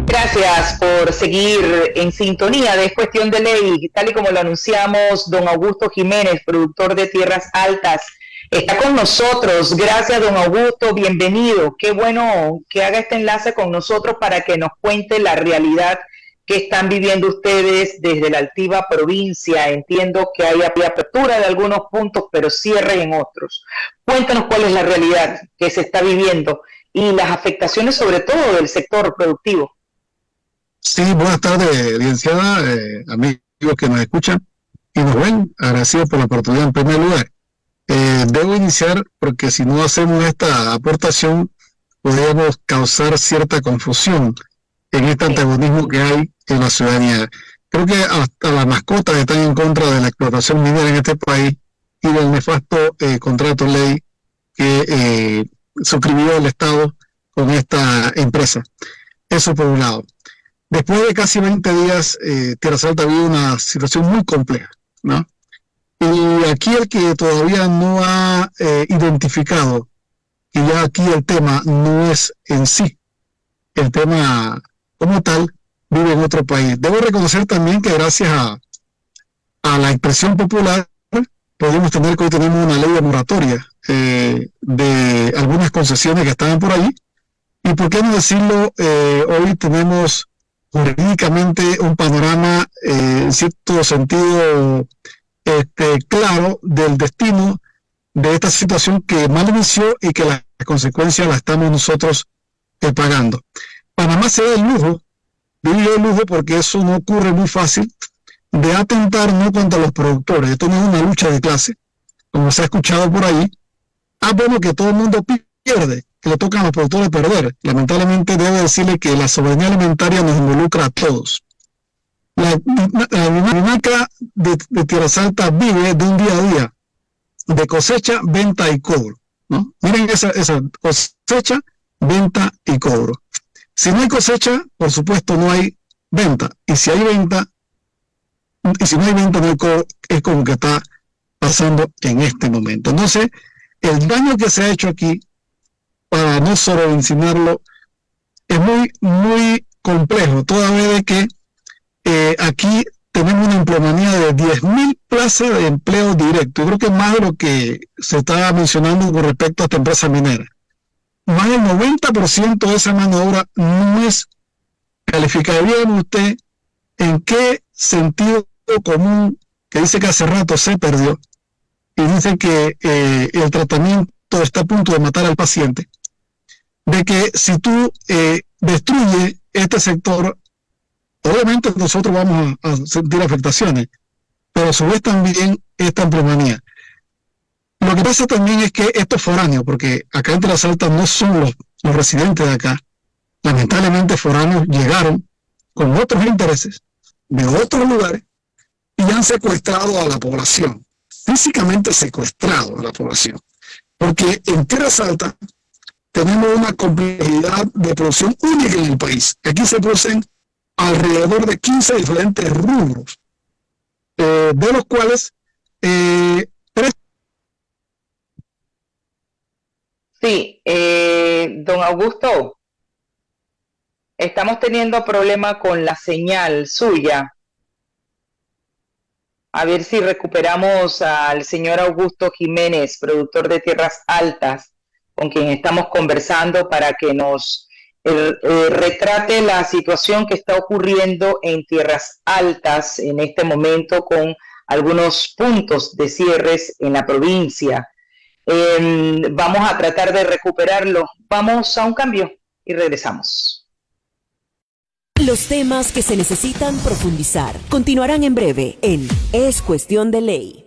Gracias por seguir en sintonía de Es Cuestión de Ley. Tal y como lo anunciamos, don Augusto Jiménez, productor de Tierras Altas, está con nosotros. Gracias, don Augusto, bienvenido. Qué bueno que haga este enlace con nosotros para que nos cuente la realidad que están viviendo ustedes desde la altiva provincia. Entiendo que hay apertura de algunos puntos, pero cierre en otros. Cuéntanos cuál es la realidad que se está viviendo y las afectaciones sobre todo del sector productivo. Sí, buenas tardes, licenciada, amigos que nos escuchan y nos ven. Agradecido por la oportunidad en primer lugar. Debo iniciar porque si no hacemos esta aportación, podríamos causar cierta confusión en este Sí. antagonismo que hay en la ciudadanía. Creo que hasta las mascotas están en contra de la explotación minera en este país y del nefasto contrato ley que suscribió el Estado con esta empresa. Eso por un lado. Después de casi 20 días, Tierra Alta vive una situación muy compleja, ¿no? Y aquí el que todavía no ha identificado que ya aquí el tema no es en sí, el tema como tal, vive en otro país. Debo reconocer también que gracias a la expresión popular podemos tener que hoy tenemos una ley de moratoria de algunas concesiones que estaban por allí. Y por qué no decirlo, hoy tenemos jurídicamente un panorama en cierto sentido claro del destino de esta situación que mal inició y que las consecuencias las estamos nosotros pagando. Panamá se da el lujo, digo el lujo porque eso no ocurre muy fácil, de atentar no contra los productores. Esto no es una lucha de clase, como se ha escuchado por ahí. Bueno, que todo el mundo pierde, que le tocan a los productores perder. Lamentablemente debo decirle que la soberanía alimentaria nos involucra a todos. La dinámica de Tierra Alta vive de un día a día, de cosecha, venta y cobro, ¿no? Miren esa cosecha, venta y cobro. Si no hay cosecha, por supuesto no hay venta. Y si hay venta, y si no hay venta, no hay cobro, es como que está pasando en este momento. Entonces, el daño que se ha hecho aquí, para no sobredimensionarlo, es muy, muy complejo, toda vez de que aquí tenemos una empleomanía de 10.000 plazas de empleo directo. Yo creo que más de lo que se estaba mencionando con respecto a esta empresa minera. Más del 90% de esa mano de obra no es calificada. Bien usted en qué sentido común que dice que hace rato se perdió y dice que el tratamiento está a punto de matar al paciente, de que si tú destruyes este sector, obviamente nosotros vamos a sentir afectaciones, pero a su vez también esta empleomanía. Lo que pasa también es que esto es foráneo, porque acá en Tierras Altas no son los residentes de acá. Lamentablemente foráneos llegaron con otros intereses de otros lugares y han secuestrado a la población, físicamente secuestrado a la población. Porque en Tierras Altas tenemos una complejidad de producción única en el país. Aquí se producen alrededor de 15 diferentes rubros, de los cuales tres. Sí, don Augusto, estamos teniendo problema con la señal suya. A ver si recuperamos al señor Augusto Jiménez, productor de Tierras Altas, con quien estamos conversando para que nos retrate la situación que está ocurriendo en Tierras Altas en este momento con algunos puntos de cierres en la provincia. Vamos a tratar de recuperarlo. Vamos a un cambio y regresamos. Los temas que se necesitan profundizar continuarán en breve en Es Cuestión de Ley.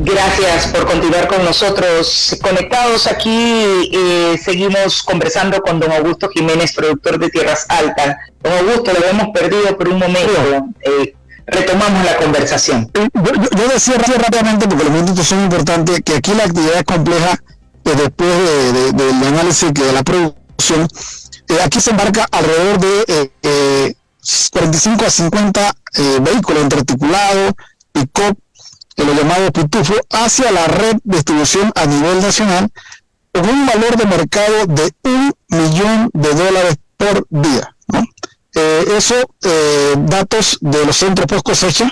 Gracias por continuar con nosotros. Conectados aquí, seguimos conversando con don Augusto Jiménez, productor de Tierras Altas. Don Augusto, lo hemos perdido por un momento. Retomamos la conversación. Yo decía rápidamente, porque los minutos son importantes, que aquí la actividad es compleja después del análisis de la producción. Aquí se embarca alrededor de 45 a 50 vehículos entre articulados, pick-up, lo llamado pitufo, hacia la red de distribución a nivel nacional, con un valor de mercado de $1 millón por día, ¿no? Eso, datos de los centros post cosecha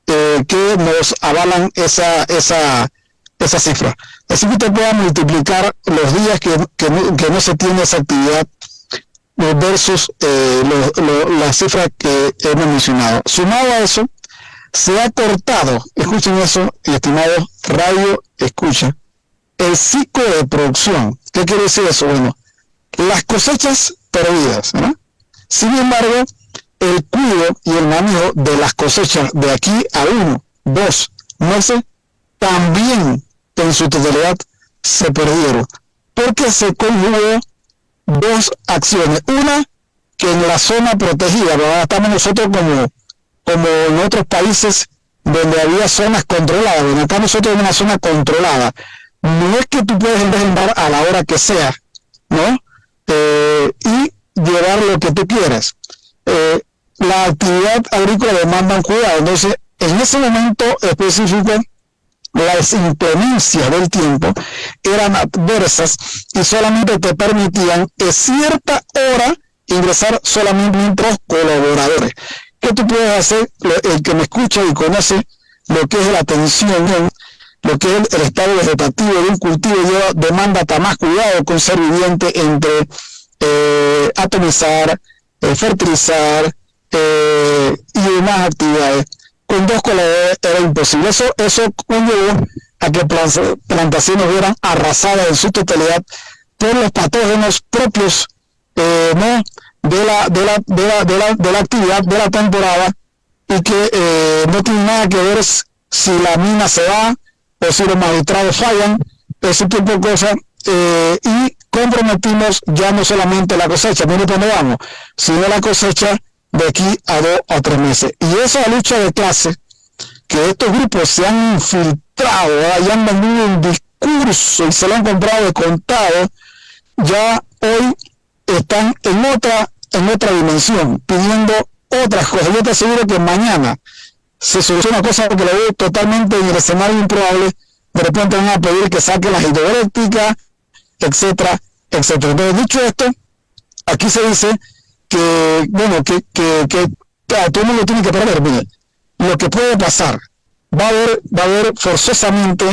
que nos avalan esa cifra. Así que usted pueda multiplicar los días que no se tiene esa actividad versus la cifra que hemos mencionado. Sumado a eso, se ha cortado, escuchen eso, estimado radio escucha, el ciclo de producción. ¿Qué quiere decir eso? Bueno, las cosechas perdidas, ¿no? Sin embargo, el cuidado y el manejo de las cosechas de aquí a 1, 2 meses también en su totalidad se perdieron, porque se conjugó dos acciones. Una, que en la zona protegida, ¿verdad? Estamos nosotros como en otros países donde había zonas controladas. Bueno, acá nosotros en una zona controlada. No es que tú puedes embarcar a la hora que sea, ¿no? Y llevar lo que tú quieras. La actividad agrícola demanda un cuidado. Entonces, en ese momento específico, las inclemencias del tiempo eran adversas y solamente te permitían en cierta hora ingresar solamente los colaboradores. ¿Qué tú puedes hacer? El que me escucha y conoce lo que es la atención, lo que es el estado vegetativo de un cultivo, demanda hasta más cuidado con ser viviente entre atomizar, fertilizar y demás actividades. Con 2 colaboradores era imposible. Eso conllevó a que plantaciones fueran arrasadas en su totalidad por los patógenos propios, ¿no?, de la actividad de la temporada, y que no tiene nada que ver si la mina se va o si los magistrados fallan, ese tipo de cosas, y comprometimos ya no solamente la cosecha, mire por dónde vamos, sino la cosecha de aquí a 2 o 3 meses. Y esa lucha de clase, que estos grupos se han infiltrado, y han vendido un discurso y se lo han comprado de contado, ya hoy están en otra dimensión, pidiendo otras cosas. Yo te aseguro que mañana se soluciona una cosa que lo veo totalmente en el escenario improbable. De repente van a pedir que saque las hidroeléctricas, etcétera, etcétera. Entonces, dicho esto, aquí se dice que, bueno, que todo el mundo tiene que perder. Mire, lo que puede pasar, va a haber forzosamente,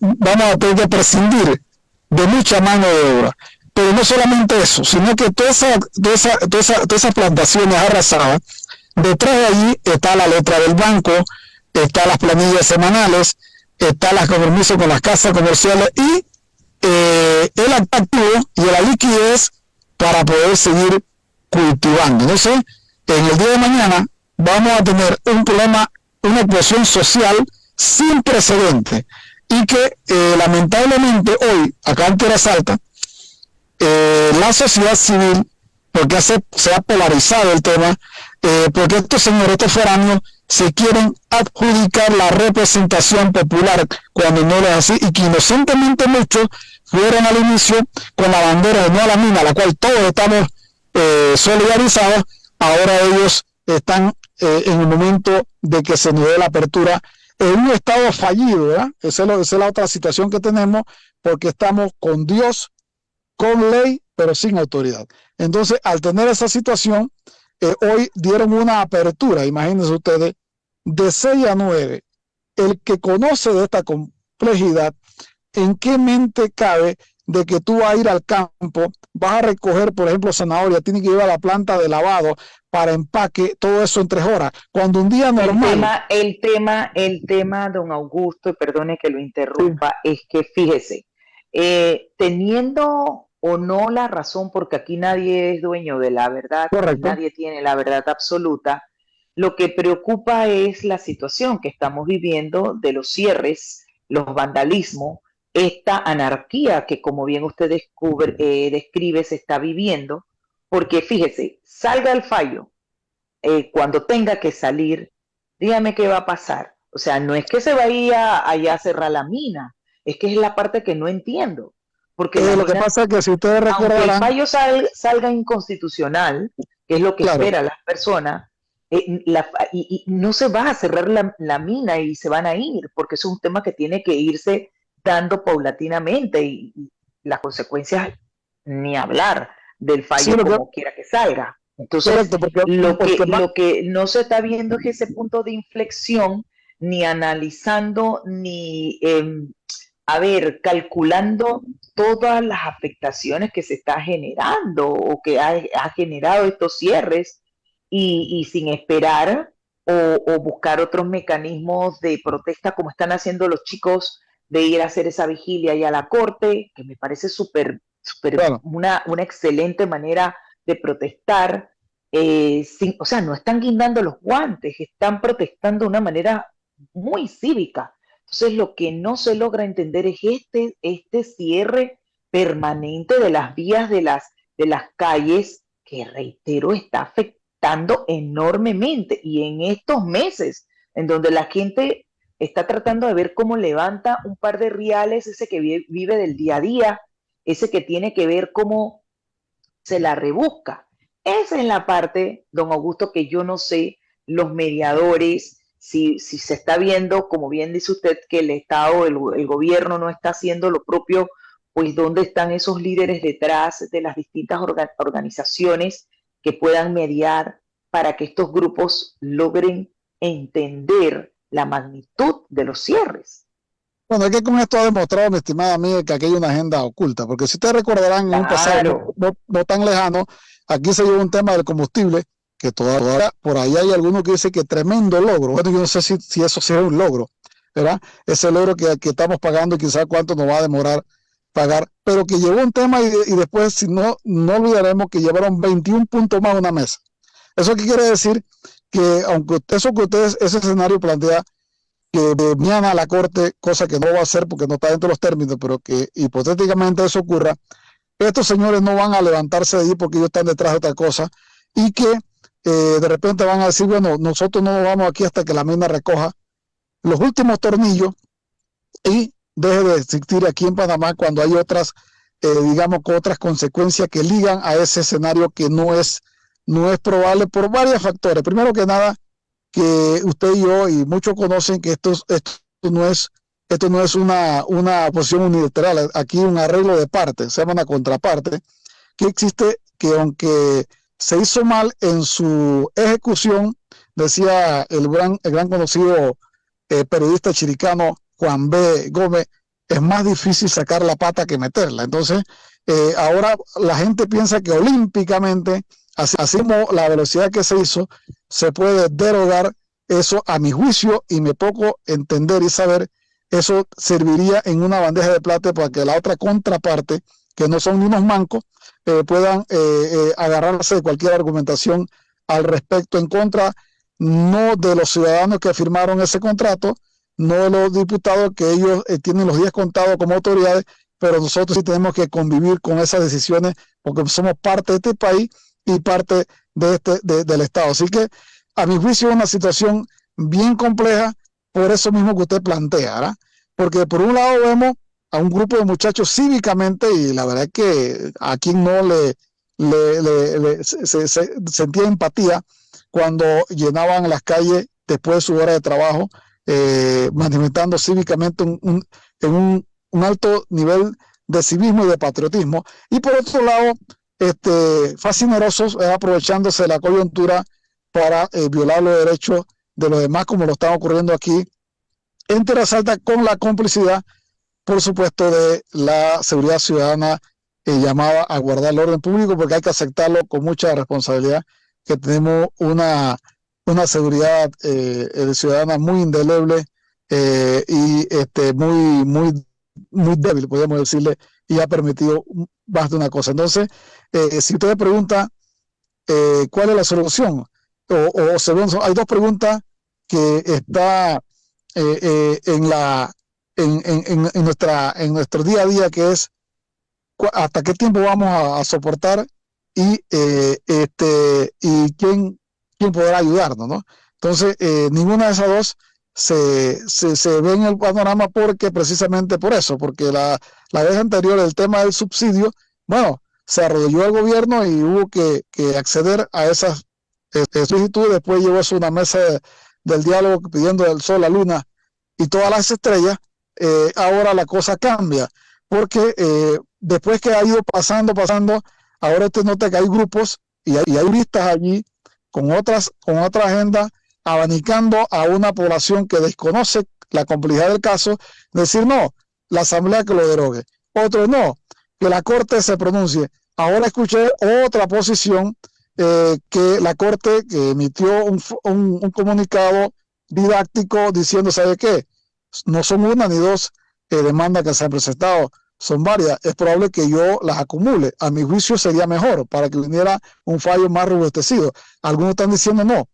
vamos a tener que prescindir de mucha mano de obra. Pero no solamente eso, sino que todas esas plantaciones arrasadas, detrás de allí está la letra del banco, está las planillas semanales, está los compromisos con las casas comerciales y el activo y la liquidez para poder seguir cultivando. Entonces, en el día de mañana vamos a tener un problema, una explosión social sin precedente, y que lamentablemente hoy, acá en Tierras Altas, la sociedad civil, porque se ha polarizado el tema, porque estos señores, estos foráneos, se quieren adjudicar la representación popular cuando no lo es así, y que inocentemente muchos fueron al inicio con la bandera de no a la mina, a la cual todos estamos solidarizados. Ahora ellos están en el momento de que se nos dé la apertura en un estado fallido, ¿verdad? Esa es la otra situación que tenemos, porque estamos con Dios, con ley, pero sin autoridad. Entonces, al tener esa situación, hoy dieron una apertura, imagínense ustedes, de 6 a 9. El que conoce de esta complejidad, ¿en qué mente cabe de que tú vas a ir al campo, vas a recoger, por ejemplo, zanahoria, tienes que ir a la planta de lavado para empaque, todo eso en 3 horas, cuando un día normal... El tema, don Augusto, y perdone que lo interrumpa, es que fíjese, teniendo o no la razón, porque aquí nadie es dueño de la verdad, Correcto. nadie tiene la verdad absoluta, Lo que preocupa es la situación que estamos viviendo de los cierres, los vandalismos, esta anarquía que, como bien usted describe, se está viviendo, porque fíjese, salga el fallo, cuando tenga que salir, dígame qué va a pasar. O sea, no es que se vaya allá a cerrar la mina, es que es la parte que no entiendo, porque la Lo que mina, pasa es que si ustedes aunque el recordarán, fallo salga inconstitucional, que es lo que claro, esperan las personas, y no se va a cerrar la mina y se van a ir, porque eso es un tema que tiene que irse dando paulatinamente y las consecuencias ni hablar del sí, fallo como quiera que salga. Entonces, correcto, porque lo que no se está viendo es ese punto de inflexión, ni analizando, ni, a ver, calculando todas las afectaciones que se está generando o que ha generado estos cierres y sin esperar o buscar otros mecanismos de protesta como están haciendo los chicos de ir a hacer esa vigilia y a la corte, que me parece claro, una excelente manera de protestar. O sea, no están guindando los guantes, están protestando de una manera muy cívica. Entonces, lo que no se logra entender es este cierre permanente de las vías de las calles, que reitero, está afectando enormemente. Y en estos meses, en donde la gente está tratando de ver cómo levanta un par de reales, ese que vive del día a día, ese que tiene que ver cómo se la rebusca. Esa es la parte, don Augusto, que yo no sé, los mediadores, si se está viendo, como bien dice usted, que el Estado, el gobierno no está haciendo lo propio, pues dónde están esos líderes detrás de las distintas organizaciones que puedan mediar para que estos grupos logren entender la magnitud de los cierres. bueno, es que con esto ha demostrado, mi estimada amiga, que aquí hay una agenda oculta, porque si ustedes recordarán en un pasado Claro, no tan lejano, aquí se llevó un tema del combustible, que todavía por ahí hay algunos que dicen que tremendo logro. Bueno, yo no sé si eso sí es un logro, ¿verdad? Ese logro que estamos pagando y quizás cuánto nos va a demorar pagar, pero que llevó un tema y después, si no olvidaremos que llevaron 21 puntos más a una mesa. ¿Eso qué quiere decir? Que aunque ese escenario plantea que mañana a la Corte, cosa que no va a hacer porque no está dentro de los términos, pero que hipotéticamente eso ocurra, estos señores no van a levantarse de ahí porque ellos están detrás de otra cosa y que de repente van a decir, bueno, nosotros no nos vamos aquí hasta que la mina recoja los últimos tornillos y deje de existir aquí en Panamá cuando hay otras, digamos, con otras consecuencias que ligan a ese escenario que no es probable por varios factores. Primero que nada, que usted y yo y muchos conocen que esto no es una posición unilateral, aquí un arreglo de partes, se llama una contraparte, que existe que aunque se hizo mal en su ejecución, decía el gran conocido periodista chiricano Juan B. Gómez, es más difícil sacar la pata que meterla. Entonces, ahora la gente piensa que olímpicamente, así como la velocidad que se hizo, se puede derogar eso a mi juicio y me poco entender y saber, eso serviría en una bandeja de plata para que la otra contraparte, que no son ni unos mancos, puedan agarrarse de cualquier argumentación al respecto en contra, no de los ciudadanos que firmaron ese contrato, no de los diputados que ellos tienen los días contados como autoridades, pero nosotros sí tenemos que convivir con esas decisiones porque somos parte de este país y parte del Estado. Así que a mi juicio es una situación bien compleja por eso mismo que usted plantea, ¿verdad? Porque por un lado vemos a un grupo de muchachos cívicamente y la verdad es que a quien no se sentía empatía cuando llenaban las calles después de su hora de trabajo, manifestando cívicamente en un alto nivel de civismo y de patriotismo. Y por otro lado, fascinerosos, aprovechándose de la coyuntura para violar los derechos de los demás, como lo está ocurriendo aquí en Tierras Altas, con la complicidad, por supuesto, de la seguridad ciudadana llamada a guardar el orden público, porque hay que aceptarlo con mucha responsabilidad, que tenemos una seguridad ciudadana muy indeleble y muy débil, podemos decirle, y ha permitido más de una cosa. Entonces, si usted pregunta ¿cuál es la solución? o se ven, hay dos preguntas que está en nuestro día a día, que es hasta qué tiempo vamos a soportar y quién podrá ayudarnos, ¿no? Entonces, ninguna de esas dos se ve en el panorama, porque precisamente por eso, porque la vez anterior el tema del subsidio, bueno, se arrodilló el gobierno y hubo que acceder a esas solicitudes. Después llevó eso a una mesa del diálogo pidiendo el sol, la luna y todas las estrellas. Ahora la cosa cambia, porque después que ha ido pasando, ahora usted nota que hay grupos y hay listas allí con otra agenda, abanicando a una población que desconoce la complejidad del caso, decir no, la asamblea que lo derogue, otros no, que la corte se pronuncie. Ahora escuché otra posición, que la corte que emitió un comunicado didáctico diciendo, ¿sabe qué? No son una ni dos demandas que se han presentado, son varias. Es probable que yo las acumule. A mi juicio sería mejor para que viniera un fallo más robustecido. Algunos están diciendo no,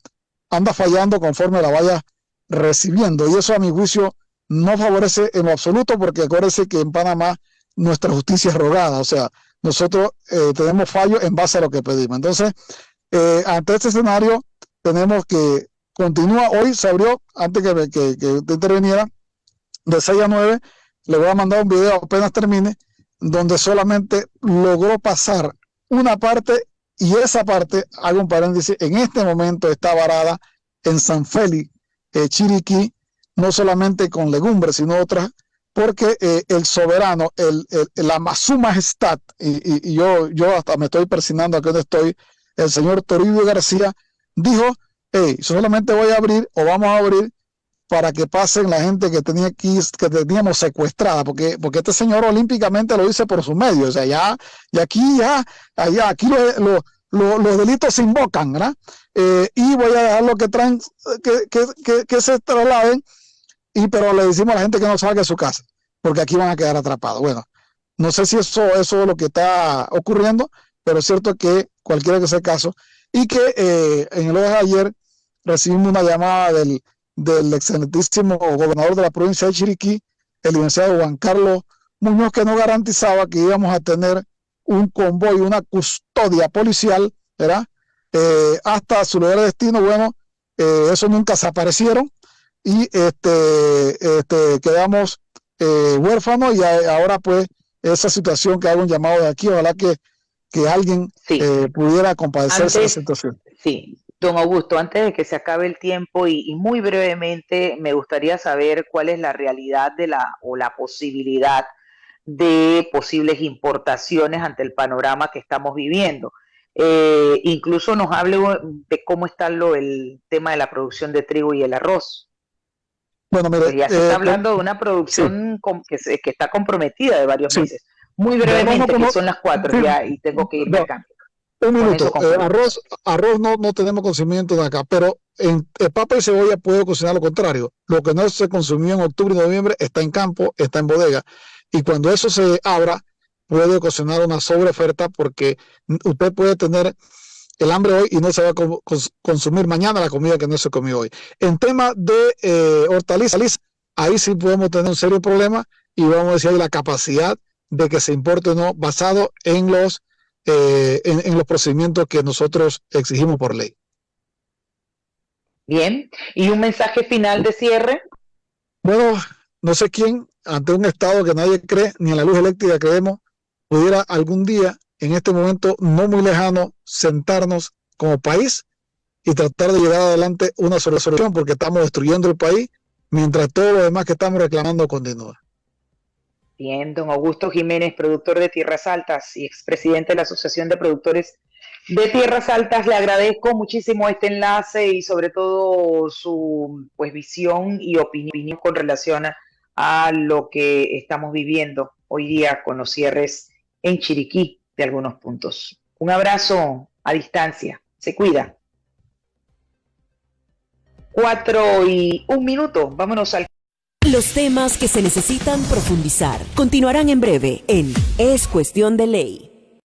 anda fallando conforme la vaya recibiendo, y eso a mi juicio no favorece en lo absoluto, porque acuérdense que en Panamá nuestra justicia es rogada, o sea, nosotros tenemos fallo en base a lo que pedimos. Entonces, ante este escenario, tenemos que continúa. Hoy se abrió, antes que usted interviniera, de 6 a 9, le voy a mandar un video apenas termine, donde solamente logró pasar una parte, y esa parte, hago un paréntesis, en este momento está varada en San Félix, Chiriquí, no solamente con legumbres, sino otras, porque el soberano, su majestad, y yo hasta me estoy persignando aquí donde estoy, el señor Toribio García, dijo, hey, solamente voy a abrir, o vamos a abrir, para que pasen la gente que teníamos secuestrada, porque este señor olímpicamente lo dice por sus medios, o sea, aquí los delitos se invocan, ¿verdad? Y voy a dejar lo que traen, que se trasladen, pero le decimos a la gente que no salga de su casa, porque aquí van a quedar atrapados. Bueno, no sé si eso es lo que está ocurriendo, pero es cierto que cualquiera que sea el caso, y que en el día de ayer recibimos una llamada del excelentísimo gobernador de la provincia de Chiriquí, el licenciado Juan Carlos Muñoz, que nos garantizaba que íbamos a tener un convoy, una custodia policial, ¿verdad? Hasta su lugar de destino. Bueno, eso nunca se aparecieron, y quedamos huérfanos, y ahora pues esa situación, que hago un llamado de aquí, ojalá que alguien pudiera compadecerse de la situación. Sí, don Augusto, antes de que se acabe el tiempo, y muy brevemente, me gustaría saber cuál es la realidad o la posibilidad de posibles importaciones ante el panorama que estamos viviendo. Incluso nos hable de cómo está el tema de la producción de trigo y el arroz. Bueno, mire, pues ya se está hablando de una producción que está comprometida de varios meses. Muy brevemente, que son las 4 ya, y tengo que irme al cambio. Un minuto. Arroz no tenemos conocimiento de acá, pero en papa y cebolla puedo cocinar lo contrario. Lo que no se consumió en octubre y noviembre está en campo, está en bodega, y cuando eso se abra puede cocinar una sobreoferta, porque usted puede tener el hambre hoy y no se va a consumir mañana la comida que no se comió hoy. En tema de hortalizas, ahí sí podemos tener un serio problema, y vamos a decir la capacidad de que se importe o no, basado en los procedimientos que nosotros exigimos por ley. Bien, ¿y un mensaje final de cierre? Bueno, no sé quién, ante un estado que nadie cree, ni en la luz eléctrica creemos, pudiera algún día, en este momento no muy lejano, sentarnos como país y tratar de llevar adelante una solución, porque estamos destruyendo el país mientras todo lo demás que estamos reclamando continúa. Bien, don Augusto Jiménez, productor de Tierras Altas y expresidente de la Asociación de Productores de Tierras Altas, le agradezco muchísimo este enlace, y sobre todo su visión y opinión con relación a lo que estamos viviendo hoy día con los cierres en Chiriquí de algunos puntos. Un abrazo a distancia, se cuida. 4:01, vámonos al... Los temas que se necesitan profundizar continuarán en breve en Es Cuestión de Ley.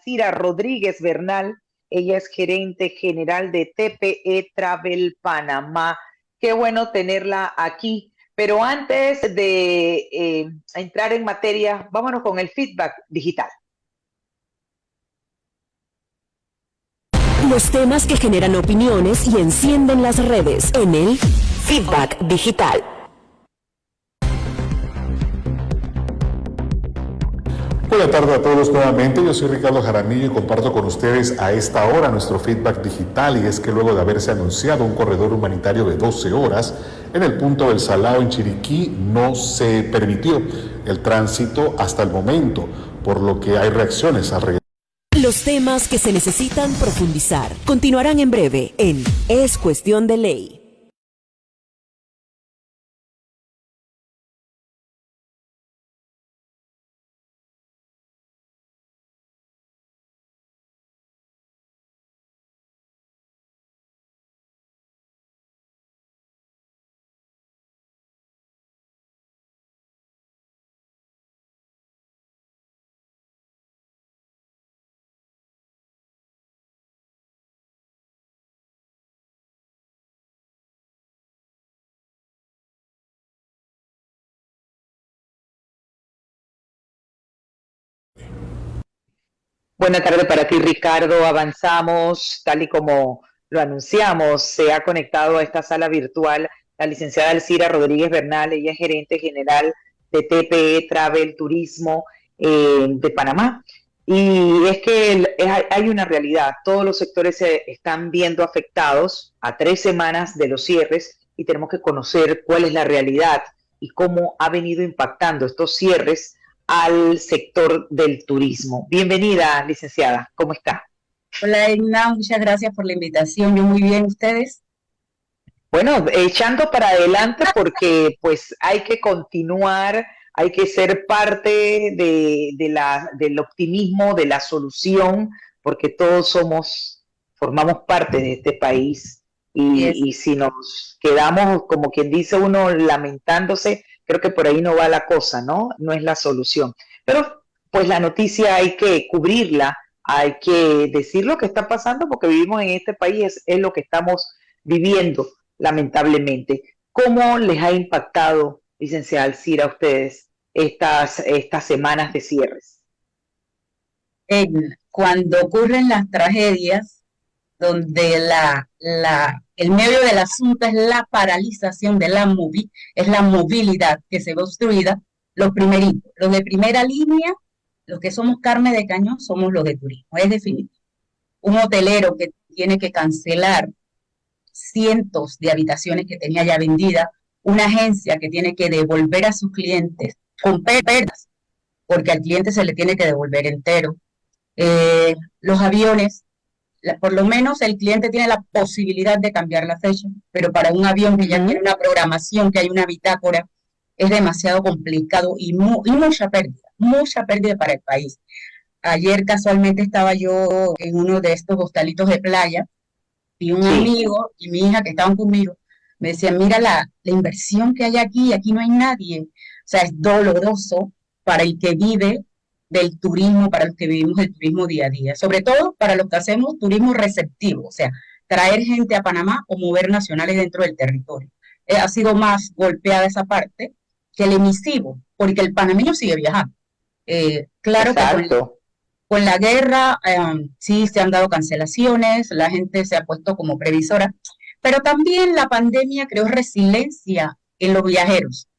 Alcira Rodríguez Bernal. Ella es gerente general de TPE Travel Panamá. Qué bueno tenerla aquí. Pero antes de entrar en materia, vámonos con el feedback digital. Los temas que generan opiniones y encienden las redes en el feedback digital. Buenas tardes a todos nuevamente, yo soy Ricardo Jaramillo y comparto con ustedes a esta hora nuestro feedback digital, y es que luego de haberse anunciado un corredor humanitario de 12 horas en el punto del Salao en Chiriquí, no se permitió el tránsito hasta el momento, por lo que hay reacciones alrededor. Los temas que se necesitan profundizar continuarán en breve en Es Cuestión de Ley. Buena tarde para ti, Ricardo. Avanzamos, tal y como lo anunciamos. Se ha conectado a esta sala virtual la licenciada Alcira Rodríguez Bernal. Ella es gerente general de TPE Travel Turismo de Panamá. Y es que hay una realidad. Todos los sectores se están viendo afectados a 3 semanas de los cierres, y tenemos que conocer cuál es la realidad y cómo ha venido impactando estos cierres al sector del turismo. Bienvenida, licenciada, ¿cómo está? Hola, Edna, muchas gracias por la invitación. Yo muy bien, ¿ustedes? Bueno, echando para adelante porque pues hay que continuar, hay que ser parte del optimismo, de la solución, porque todos formamos parte de este país y si nos quedamos, como quien dice uno, lamentándose, creo que por ahí no va la cosa, ¿no? No es la solución. Pero pues la noticia hay que cubrirla, hay que decir lo que está pasando, porque vivimos en este país, es lo que estamos viviendo, lamentablemente. ¿Cómo les ha impactado, licenciada Alcira, a ustedes estas semanas de cierres? Edna, cuando ocurren las tragedias, donde el medio del asunto es la paralización de es la movilidad que se ve obstruida, los primeritos, los de primera línea, los que somos carne de cañón, somos los de turismo, es definitivo. Un hotelero que tiene que cancelar cientos de habitaciones que tenía ya vendidas, una agencia que tiene que devolver a sus clientes con pérdidas, porque al cliente se le tiene que devolver entero. Los aviones, por lo menos el cliente tiene la posibilidad de cambiar la fecha, pero para un avión que ya tiene una programación, que hay una bitácora, es demasiado complicado y mucha pérdida para el país. Ayer casualmente estaba yo en uno de estos hostalitos de playa y un amigo y mi hija que estaban conmigo me decían, mira la inversión que hay aquí no hay nadie. O sea, es doloroso para el que vive del turismo, para los que vivimos el turismo día a día, sobre todo para los que hacemos turismo receptivo, o sea, traer gente a Panamá o mover nacionales dentro del territorio. Ha sido más golpeada esa parte que el emisivo, porque el panameño sigue viajando. Claro. Exacto. Que con la guerra sí se han dado cancelaciones, la gente se ha puesto como previsora, pero también la pandemia creó resiliencia en los viajeros.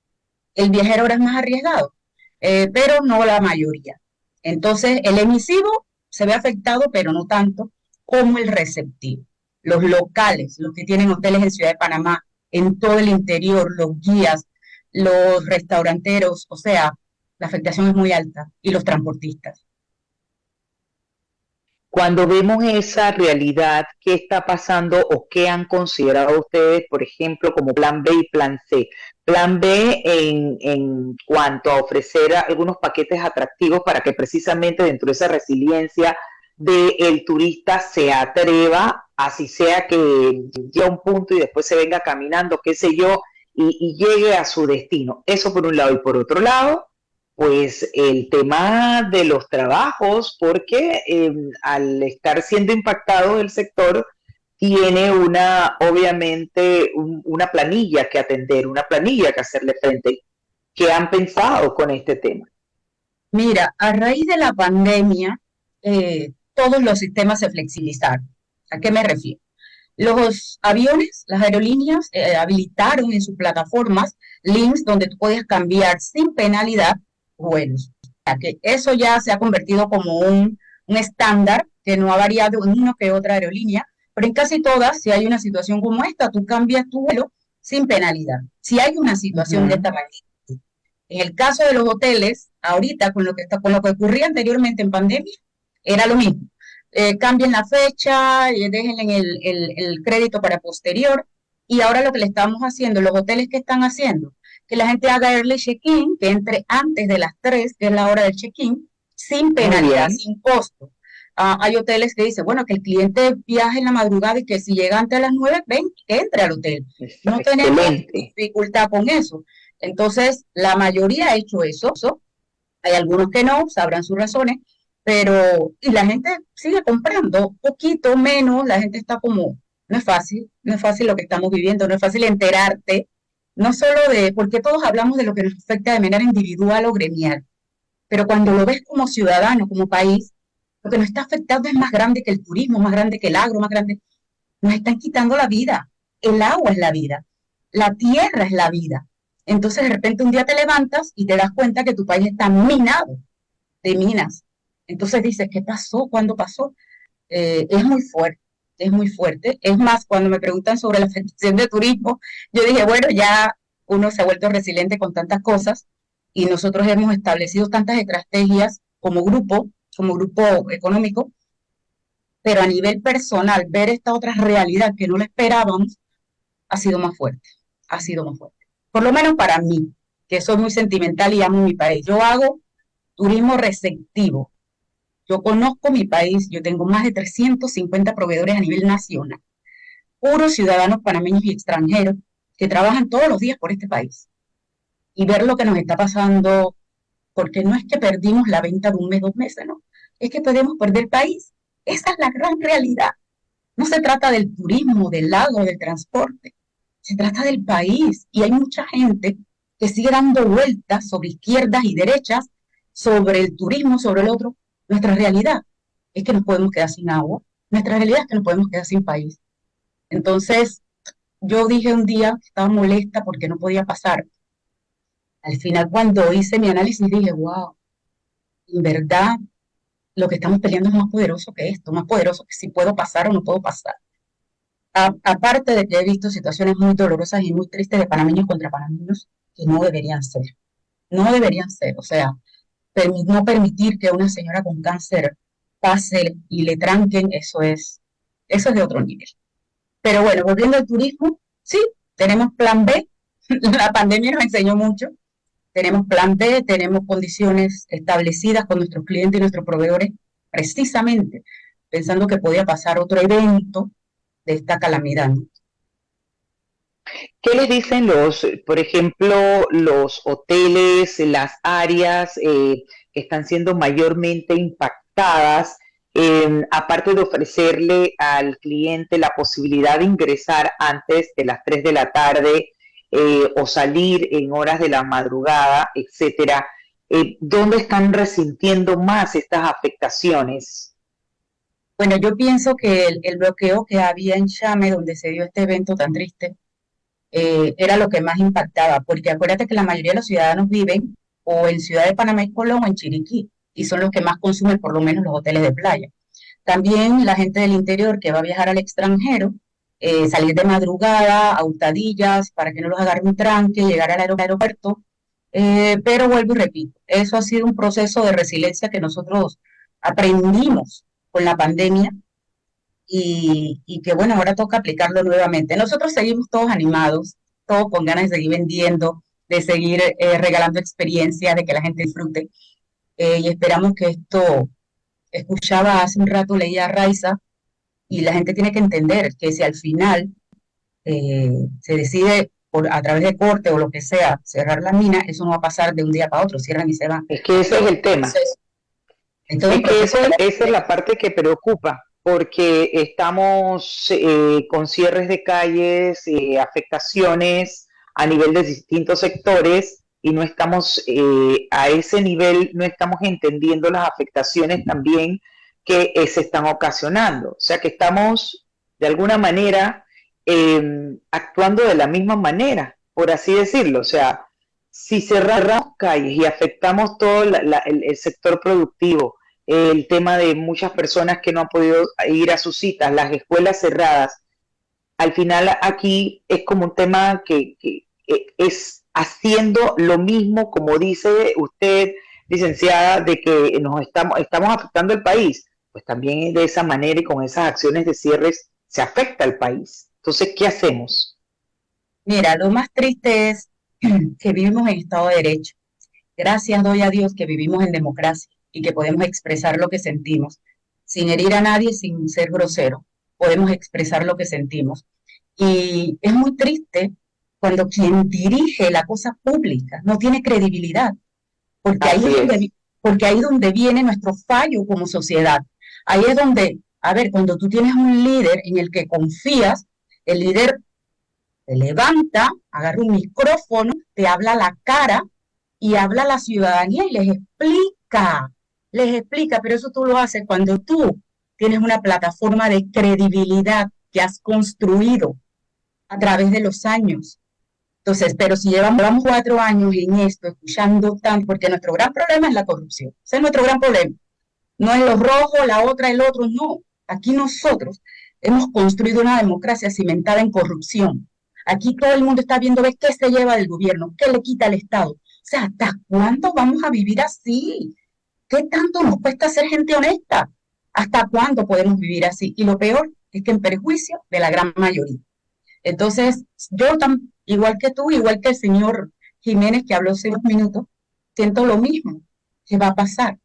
El viajero ahora es más arriesgado, pero no la mayoría. Entonces, el emisivo se ve afectado, pero no tanto como el receptivo. Los locales, los que tienen hoteles en Ciudad de Panamá, en todo el interior, los guías, los restauranteros, o sea, la afectación es muy alta, y los transportistas. Cuando vemos esa realidad, ¿qué está pasando o qué han considerado ustedes, por ejemplo, como plan B y plan C? Plan B en cuanto a ofrecer algunos paquetes atractivos para que precisamente dentro de esa resiliencia del turista se atreva, así sea que llegue a un punto y después se venga caminando, qué sé yo, y llegue a su destino. Eso por un lado. Y por otro lado, pues el tema de los trabajos, porque al estar siendo impactado el sector, tiene obviamente, una planilla que atender, una planilla que hacerle frente. ¿Qué han pensado con este tema? Mira, a raíz de la pandemia, todos los sistemas se flexibilizaron. ¿A qué me refiero? Los aviones, las aerolíneas habilitaron en sus plataformas links donde tú podías cambiar sin penalidad vuelos. O sea, que eso ya se ha convertido como un estándar que no ha variado en una que otra aerolínea, pero en casi todas, si hay una situación como esta, tú cambias tu vuelo sin penalidad. Si hay una situación de esta magnitud. En el caso de los hoteles, ahorita con lo que ocurría anteriormente en pandemia, era lo mismo. Cambien la fecha, dejen el crédito para posterior. Y ahora lo que le estamos haciendo, los hoteles que están haciendo, que la gente haga early check-in, que entre antes de las 3, que es la hora del check-in, sin penalidad, sin costo. Hay hoteles que dicen, bueno, que el cliente viaje en la madrugada y que si llega antes de las 9, ven, que entre al hotel. No tenemos dificultad con eso. Entonces, la mayoría ha hecho eso. Hay algunos que no, sabrán sus razones, pero y la gente sigue comprando, poquito menos, la gente está como, no es fácil lo que estamos viviendo, no es fácil enterarte, no solo porque todos hablamos de lo que nos afecta de manera individual o gremial, pero cuando lo ves como ciudadano, como país, lo que nos está afectando es más grande que el turismo, más grande que el agro, más grande, nos están quitando la vida, el agua es la vida, la tierra es la vida. Entonces de repente un día te levantas y te das cuenta que tu país está minado de minas. Entonces dices, ¿qué pasó? ¿Cuándo pasó? Es muy fuerte, es muy fuerte. Es más, cuando me preguntan sobre la afectación de turismo, yo dije, bueno, ya uno se ha vuelto resiliente con tantas cosas y nosotros hemos establecido tantas estrategias como grupo económico, pero a nivel personal, ver esta otra realidad que no la esperábamos, ha sido más fuerte, ha sido más fuerte. Por lo menos para mí, que soy muy sentimental y amo mi país. Yo hago turismo receptivo. Yo conozco mi país, yo tengo más de 350 proveedores a nivel nacional, puros ciudadanos panameños y extranjeros que trabajan todos los días por este país. Y ver lo que nos está pasando, porque no es que perdimos la venta de un mes, 2 meses, no, es que podemos perder el país. Esa es la gran realidad. No se trata del turismo, del lago, del transporte, se trata del país. Y hay mucha gente que sigue dando vueltas sobre izquierdas y derechas, sobre el turismo, sobre el otro. Nuestra realidad es que nos podemos quedar sin agua, nuestra realidad es que nos podemos quedar sin país. Entonces, yo dije un día que estaba molesta porque no podía pasar. Al final, cuando hice mi análisis, dije, wow, en verdad, lo que estamos peleando es más poderoso que esto, más poderoso que si puedo pasar o no puedo pasar. Aparte de que he visto situaciones muy dolorosas y muy tristes de panameños contra panameños que no deberían ser. No deberían ser, o sea, no permitir que una señora con cáncer pase y le tranquen, eso es de otro nivel. Pero bueno, volviendo al turismo, sí, tenemos plan B, la pandemia nos enseñó mucho, tenemos plan B, tenemos condiciones establecidas con nuestros clientes y nuestros proveedores, precisamente pensando que podía pasar otro evento de esta calamidad, ¿no? ¿Qué les dicen por ejemplo, los hoteles, las áreas que están siendo mayormente impactadas, aparte de ofrecerle al cliente la posibilidad de ingresar antes de las 3 de la tarde o salir en horas de la madrugada, etcétera? ¿Dónde están resintiendo más estas afectaciones? Bueno, yo pienso que el bloqueo que había en Chame, donde se dio este evento tan triste, era lo que más impactaba, porque acuérdate que la mayoría de los ciudadanos viven o en Ciudad de Panamá y Colón o en Chiriquí, y son los que más consumen por lo menos los hoteles de playa. También la gente del interior que va a viajar al extranjero, salir de madrugada a hurtadillas para que no los agarre un tranque, llegar al aeropuerto, pero vuelvo y repito, eso ha sido un proceso de resiliencia que nosotros aprendimos con la pandemia y que bueno, ahora toca aplicarlo nuevamente. Nosotros seguimos todos animados, todos con ganas de seguir vendiendo, de seguir regalando experiencias, de que la gente disfrute. Y esperamos que esto, escuchaba hace un rato, leía a Raiza, y la gente tiene que entender que si al final se decide a través de corte o lo que sea, cerrar la mina, eso no va a pasar de un día para otro, cierran y se van. Es que ese es el tema. Entonces, Es que esa es la parte que preocupa, porque estamos con cierres de calles, afectaciones a nivel de distintos sectores y no estamos a ese nivel, no estamos entendiendo las afectaciones también que se están ocasionando. O sea que estamos de alguna manera actuando de la misma manera, por así decirlo. O sea, si cerramos calles y afectamos todo el sector productivo, el tema de muchas personas que no han podido ir a sus citas, las escuelas cerradas, al final aquí es como un tema que es haciendo lo mismo, como dice usted, licenciada, de que estamos afectando el país, pues también de esa manera y con esas acciones de cierres se afecta al país. Entonces, ¿qué hacemos? mira, lo más triste es que vivimos en Estado de Derecho. Gracias doy a Dios que vivimos en democracia y que podemos expresar lo que sentimos, sin herir a nadie, sin ser grosero. Podemos expresar lo que sentimos. Y es muy triste cuando quien dirige la cosa pública no tiene credibilidad, porque ahí Así es es. porque ahí es donde viene nuestro fallo como sociedad. Ahí es donde, a ver, cuando tú tienes un líder en el que confías, el líder se levanta, agarra un micrófono, te habla a la cara y habla a la ciudadanía y les explica, pero eso tú lo haces cuando tú tienes una plataforma de credibilidad que has construido a través de los años. Entonces, pero si llevamos 4 años en esto, escuchando tanto, porque nuestro gran problema es la corrupción. Ese es nuestro gran problema. No es los rojos, la otra, el otro, no. Aquí nosotros hemos construido una democracia cimentada en corrupción. Aquí todo el mundo está viendo ver qué se lleva del gobierno, qué le quita al Estado. O sea, ¿hasta cuándo vamos a vivir así? ¿Qué tanto nos cuesta ser gente honesta? ¿Hasta cuándo podemos vivir así? Y lo peor es que en perjuicio de la gran mayoría. Entonces, igual que tú, igual que el señor Jiménez que habló hace unos minutos, siento lo mismo. ¿Qué va a pasar?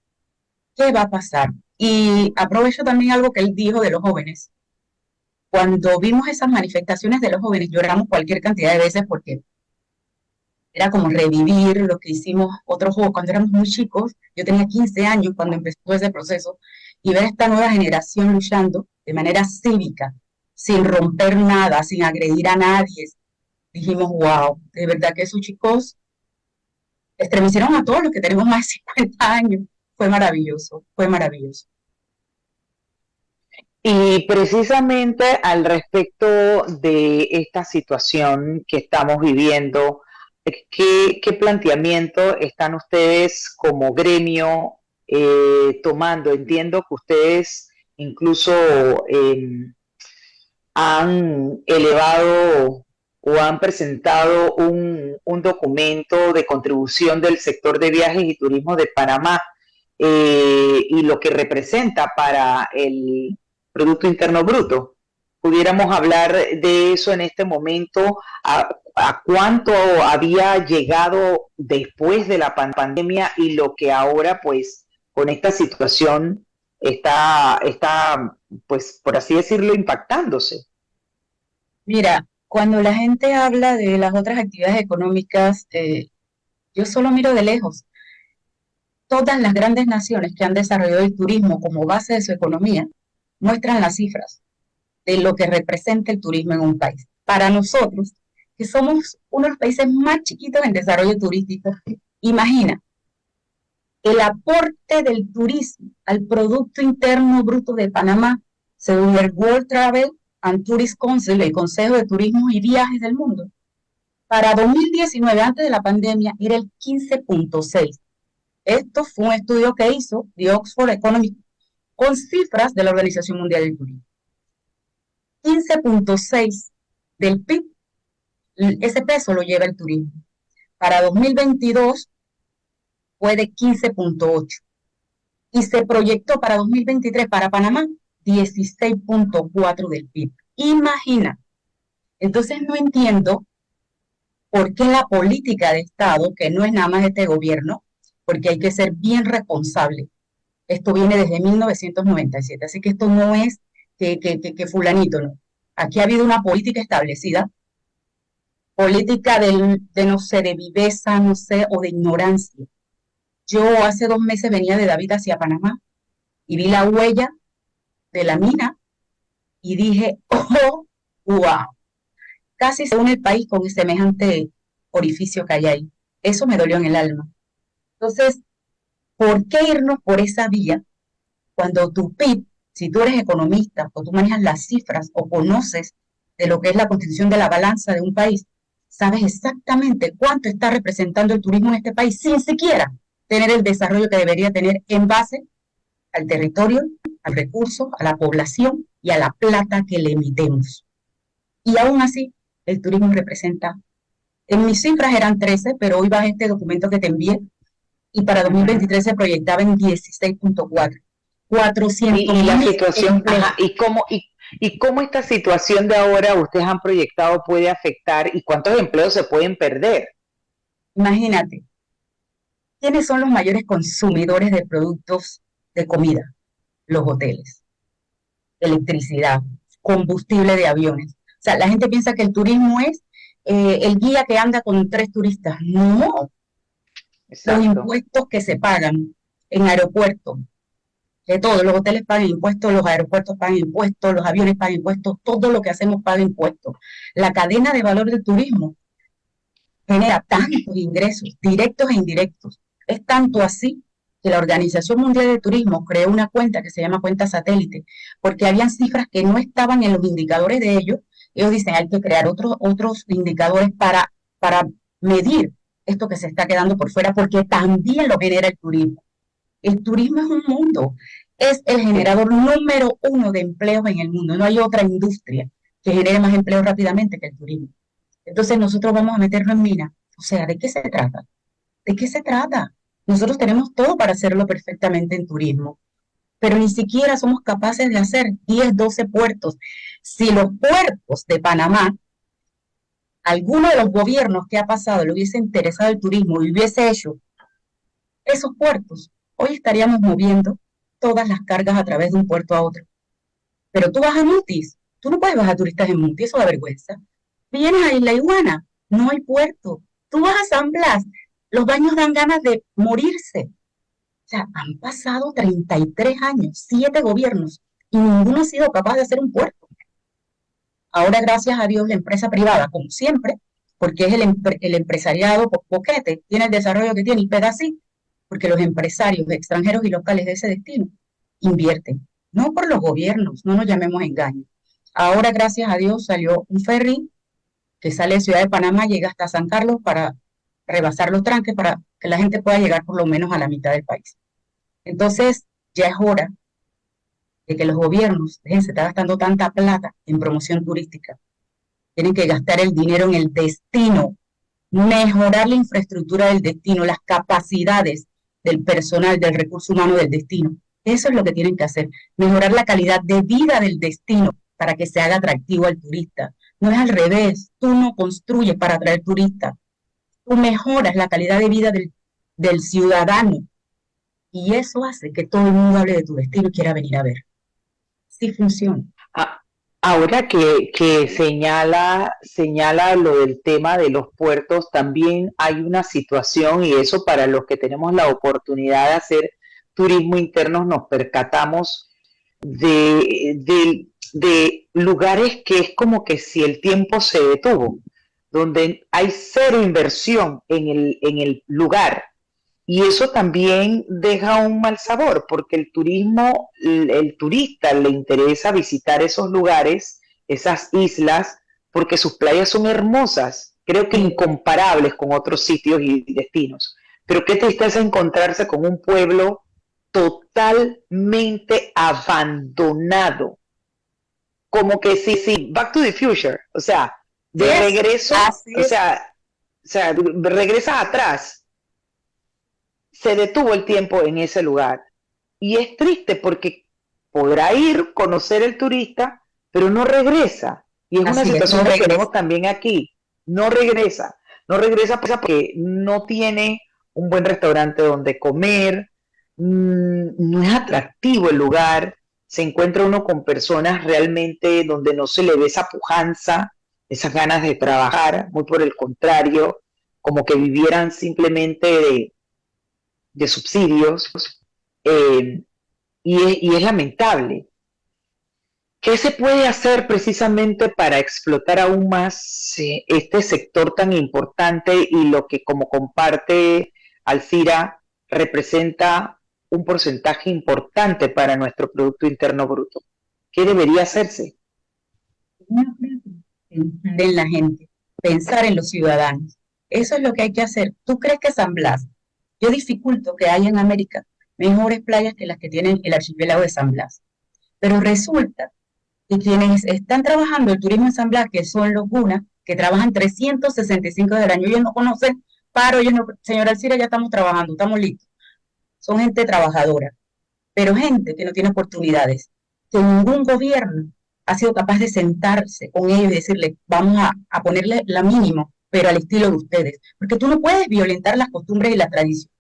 ¿Qué va a pasar? Y aprovecho también algo que él dijo de los jóvenes. Cuando vimos esas manifestaciones de los jóvenes, lloramos cualquier cantidad de veces porque era como revivir lo que hicimos otros jóvenes cuando éramos muy chicos. Yo tenía 15 años cuando empezó ese proceso y ver esta nueva generación luchando de manera cívica, sin romper nada, sin agredir a nadie. Dijimos, wow, de verdad que esos chicos estremecieron a todos los que tenemos más de 50 años. Fue maravilloso, fue maravilloso. Y precisamente al respecto de esta situación que estamos viviendo, ¿qué planteamiento están ustedes como gremio tomando? Entiendo que ustedes incluso han elevado o han presentado un documento de contribución del sector de viajes y turismo de Panamá y lo que representa para el Producto Interno Bruto. Pudiéramos hablar de eso en este momento, a cuánto había llegado después de la pandemia y lo que ahora, pues, con esta situación está, pues, por así decirlo, impactándose. Mira, cuando la gente habla de las otras actividades económicas, yo solo miro de lejos. Todas las grandes naciones que han desarrollado el turismo como base de su economía muestran las cifras de lo que representa el turismo en un país. Para nosotros, que somos uno de los países más chiquitos en desarrollo turístico, imagina, el aporte del turismo al Producto Interno Bruto de Panamá, según el World Travel and Tourist Council, el Consejo de Turismo y Viajes del Mundo, para 2019, antes de la pandemia, era el 15.6. Esto fue un estudio que hizo The Oxford Economics con cifras de la Organización Mundial del Turismo. 15.6 del PIB, ese peso lo lleva el turismo. Para 2022 fue de 15.8 y se proyectó para 2023 para Panamá 16.4 del PIB. Imagina. Entonces no entiendo por qué la política de Estado, que no es nada más este gobierno, porque hay que ser bien responsable. Esto viene desde 1997, así que esto no es que fulanito, no. Aquí ha habido una política establecida política de no sé, de viveza, no sé, o de ignorancia. Yo hace 2 meses venía de David hacia Panamá y vi la huella de la mina y dije, oh, wow, casi se une el país con semejante orificio que hay ahí. Eso me dolió en el alma. Entonces, ¿por qué irnos por esa vía cuando tu PIB, si tú eres economista o tú manejas las cifras o conoces de lo que es la constitución de la balanza de un país, sabes exactamente cuánto está representando el turismo en este país sin siquiera tener el desarrollo que debería tener en base al territorio, al recurso, a la población y a la plata que le emitemos? Y aún así, el turismo representa, en mis cifras eran 13, pero hoy va este documento que te envié, y para 2023 se proyectaba en 16.4. 400 y la mil situación, empleos. ajá, y cómo esta situación de ahora ustedes han proyectado puede afectar y cuántos empleos se pueden perder. Imagínate, ¿quiénes son los mayores consumidores de productos de comida? Los hoteles, electricidad, combustible de aviones. O sea, la gente piensa que el turismo es el guía que anda con 3 turistas. No, los Exacto. impuestos que se pagan en aeropuertos, que todos los hoteles pagan impuestos, los aeropuertos pagan impuestos, los aviones pagan impuestos, todo lo que hacemos paga impuestos. La cadena de valor del turismo genera tantos ingresos, directos e indirectos. Es tanto así que la Organización Mundial de Turismo creó una cuenta que se llama cuenta satélite, porque habían cifras que no estaban en los indicadores de ellos. Ellos dicen, hay que crear otros indicadores para medir esto que se está quedando por fuera, porque también lo genera el turismo. El turismo es un mundo, es el generador número 1 de empleos en el mundo. No hay otra industria que genere más empleos rápidamente que el turismo. Entonces nosotros vamos a meterlo en mina. O sea, ¿de qué se trata? ¿De qué se trata? Nosotros tenemos todo para hacerlo perfectamente en turismo, pero ni siquiera somos capaces de hacer 10, 12 puertos. Si los puertos de Panamá, alguno de los gobiernos que ha pasado le hubiese interesado el turismo y hubiese hecho esos puertos, hoy estaríamos moviendo todas las cargas a través de un puerto a otro. Pero tú vas a Mutis, tú no puedes bajar turistas en Mutis, eso da vergüenza. Vienes a Isla Iguana, no hay puerto. Tú vas a San Blas, los baños dan ganas de morirse. O sea, han pasado 33 años, 7 gobiernos, y ninguno ha sido capaz de hacer un puerto. Ahora, gracias a Dios, la empresa privada, como siempre, porque es el empresariado boquete, tiene el desarrollo que tiene, y pega así, porque los empresarios extranjeros y locales de ese destino invierten, no por los gobiernos, no nos llamemos engaño. Ahora, gracias a Dios, salió un ferry que sale de Ciudad de Panamá, llega hasta San Carlos para rebasar los tranques, para que la gente pueda llegar por lo menos a la mitad del país. Entonces, ya es hora de que los gobiernos, dejen, se está gastando tanta plata en promoción turística, tienen que gastar el dinero en el destino, mejorar la infraestructura del destino, las capacidades del personal, del recurso humano del destino. Eso es lo que tienen que hacer, mejorar la calidad de vida del destino para que se haga atractivo al turista. No es al revés, tú no construyes para atraer turistas, tú mejoras la calidad de vida del ciudadano y eso hace que todo el mundo hable de tu destino y quiera venir a ver. Sí funciona. Ahora que señala lo del tema de los puertos, también hay una situación, y eso para los que tenemos la oportunidad de hacer turismo interno nos percatamos de lugares que es como que si el tiempo se detuvo, donde hay cero inversión en el lugar. Y eso también deja un mal sabor, porque el turista le interesa visitar esos lugares, esas islas, porque sus playas son hermosas, creo que incomparables con otros sitios y destinos. Pero qué tristeza encontrarse con un pueblo totalmente abandonado. Como que sí, Back to the Future, o sea, de regreso, o sea, regresas atrás. Se detuvo el tiempo en ese lugar. Y es triste porque podrá ir, conocer el turista, pero no regresa. Y es una situación que tenemos también aquí. No regresa porque no tiene un buen restaurante donde comer, no es atractivo el lugar, se encuentra uno con personas realmente donde no se le ve esa pujanza, esas ganas de trabajar, muy por el contrario, como que vivieran simplemente de subsidios, y es lamentable. ¿Qué se puede hacer precisamente para explotar aún más este sector tan importante y lo que, como comparte Alcira, representa un porcentaje importante para nuestro Producto Interno Bruto? ¿Qué debería hacerse? Pensar en la gente, pensar en los ciudadanos. Eso es lo que hay que hacer. ¿Tú crees que San Blas, yo dificulto que haya en América mejores playas que las que tienen el archipiélago de San Blas? Pero resulta que quienes están trabajando el turismo en San Blas, que son los GUNA, que trabajan 365 del año, ellos no conocen paro, ellos no, señora Alcira, ya estamos trabajando, estamos listos. Son gente trabajadora, pero gente que no tiene oportunidades, que ningún gobierno ha sido capaz de sentarse con ellos y decirle, vamos a ponerle la mínimo, pero al estilo de ustedes, porque tú no puedes violentar las costumbres y la tradición,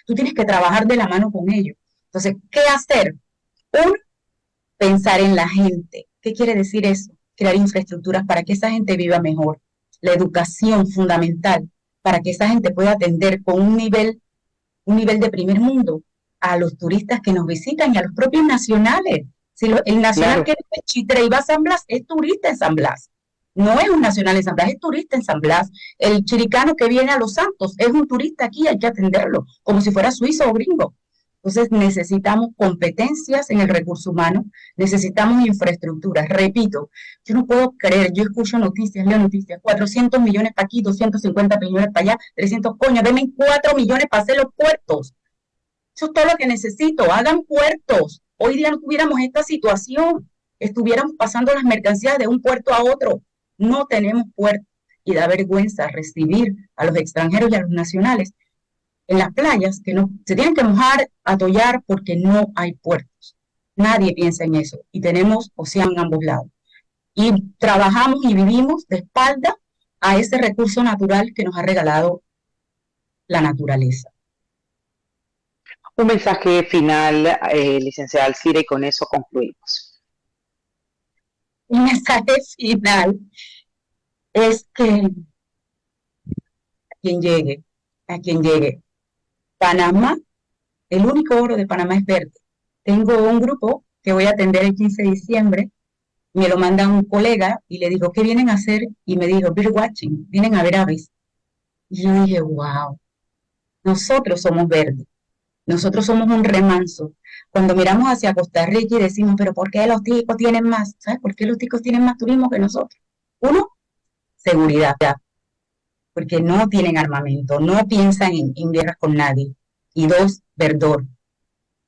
tú tienes que trabajar de la mano con ellos. Entonces, ¿qué hacer? Uno, pensar en la gente. ¿Qué quiere decir eso? Crear infraestructuras para que esa gente viva mejor. La educación fundamental para que esa gente pueda atender con un nivel de primer mundo a los turistas que nos visitan y a los propios nacionales. Si el nacional que vive en Chitre y va a San Blas es turista en San Blas. No es un nacional en San Blas, es turista en San Blas. El chiricano que viene a Los Santos es un turista aquí, hay que atenderlo, como si fuera suizo o gringo. Entonces necesitamos competencias en el recurso humano, necesitamos infraestructuras. Repito, yo no puedo creer, yo escucho noticias, leo noticias, 400 millones para aquí, 250 millones para allá, 300 coños, denme 4 millones para hacer los puertos. Eso es todo lo que necesito, hagan puertos. Hoy día no tuviéramos esta situación, estuviéramos pasando las mercancías de un puerto a otro. No tenemos puertos y da vergüenza recibir a los extranjeros y a los nacionales en las playas que no se tienen que mojar, atollar porque no hay puertos. Nadie piensa en eso y tenemos océano en ambos lados. Y trabajamos y vivimos de espalda a ese recurso natural que nos ha regalado la naturaleza. Un mensaje final, licenciada Alcira, y con eso concluimos. Un mensaje final es que a quien llegue, Panamá, el único oro de Panamá es verde. Tengo un grupo que voy a atender el 15 de diciembre, me lo manda un colega y le digo, ¿qué vienen a hacer? Y me dijo, bird watching, vienen a ver aves. Y yo dije, wow, nosotros somos verdes, nosotros somos un remanso. Cuando miramos hacia Costa Rica y decimos, pero ¿por qué los ticos tienen más? ¿Sabes por qué los ticos tienen más turismo que nosotros? Uno, seguridad, porque no tienen armamento, no piensan en guerras con nadie. Y dos, verdor.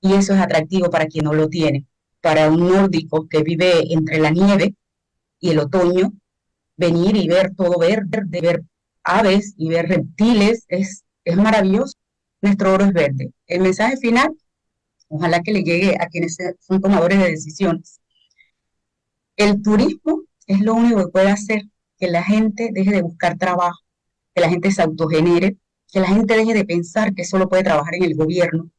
Y eso es atractivo para quien no lo tiene. Para un nórdico que vive entre la nieve y el otoño, venir y ver todo verde, ver aves y ver reptiles, es maravilloso. Nuestro oro es verde. El mensaje final, ojalá que le llegue a quienes son tomadores de decisiones. El turismo es lo único que puede hacer que la gente deje de buscar trabajo, que la gente se autogenere, que la gente deje de pensar que solo puede trabajar en el gobierno,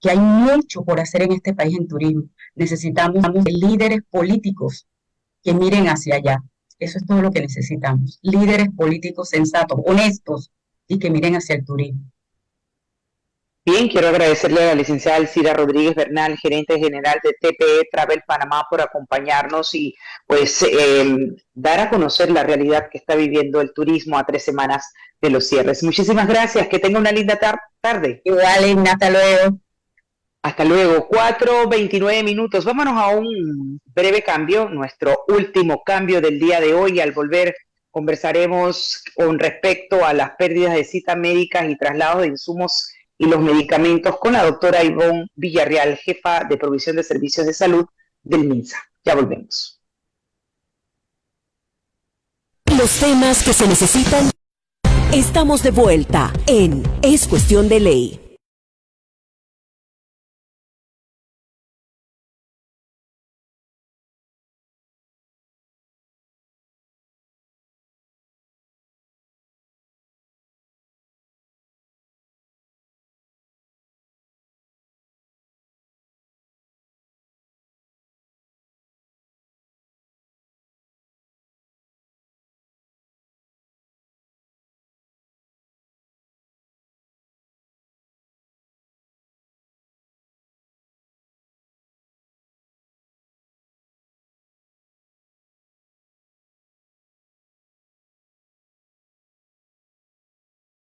que hay mucho por hacer en este país en turismo. Necesitamos líderes políticos que miren hacia allá. Eso es todo lo que necesitamos. Líderes políticos sensatos, honestos y que miren hacia el turismo. Bien, quiero agradecerle a la licenciada Alcira Rodríguez Bernal, gerente general de TPE Travel Panamá, por acompañarnos y pues dar a conocer la realidad que está viviendo el turismo a 3 semanas de los cierres. Muchísimas gracias, que tenga una linda tarde. Igual, hasta luego. Hasta luego, 4:29 minutos. Vámonos a un breve cambio, nuestro último cambio del día de hoy. Al volver conversaremos con respecto a las pérdidas de citas médicas y traslados de insumos y los medicamentos con la doctora Ivonne Villarreal, jefa de provisión de servicios de salud del MINSA. Ya volvemos. Los temas que se necesitan. Estamos de vuelta en Es Cuestión de Ley.